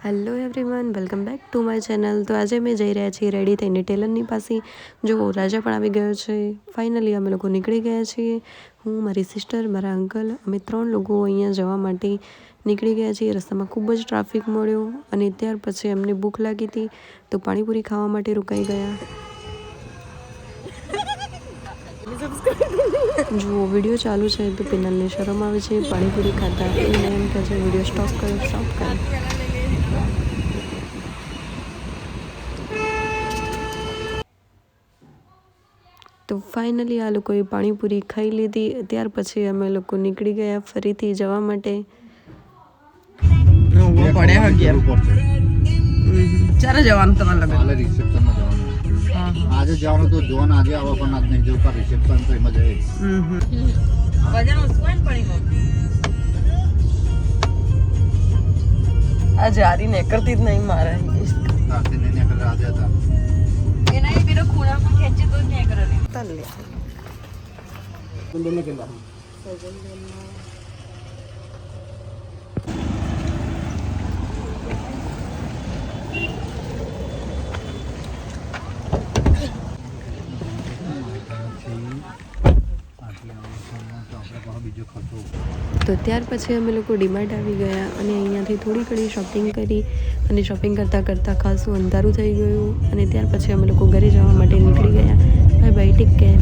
Hello everyone, welcome back to my channel. તો આજે અમે જઈ રહ્યા છીએ રેડી થઈને ટેલરની પાસે. જો રાજા પણ આવી ગયો છે. ફાઇનલી અમે લોકો નીકળી ગયા છીએ. હું, મારી સિસ્ટર, મારા અંકલ, અમે 3 લોકો અહીંયા જવા માટે નીકળી ગયા છીએ. રસ્તામાં ખૂબ જ ટ્રાફિક મળ્યો અને ત્યાર પછી અમને ભૂખ લાગી હતી તો પાણીપુરી ખાવા માટે રોકાઈ ગયા. જો વિડીયો ચાલુ છે તો પિનલને શરમ આવે છે પાણીપુરી ખાતા. એને એમ કહે છે વિડીયો સ્ટોપ કરો. તો ફાઇનલી આ લોકોએ પાણીપુરી ખાઈ લીધી. ત્યાર પછી અમે લોકો નીકળી ગયા ફરીથી જવા માટે. ક્યારે જવાનું તમારે લગ્ન? રિસેપ્શનમાં જવાનું. આજે જવાનું તો જોન આજે આવો પણ આજ નહીં જવું પણ રિસેપ્શન તો એમાં જાય. આ જારી ને કરતી જ નહીં મારે. સાથે ને કરે આજે હતા. એના એ પેલો ખૂણામાં ખેંચે તો જ નહીં કરે. તલ્લે. તો ત્યાર પછી અમે લોકો ડીમાર્ટ આવી ગયા અને અહીંયાથી થોડી ઘણી શોપિંગ કરી અને શોપિંગ કરતાં કરતાં ખાસું અંધારું થઈ ગયું અને ત્યાર પછી અમે લોકો ઘરે જવા માટે નીકળી ગયા. Bye bye, take care.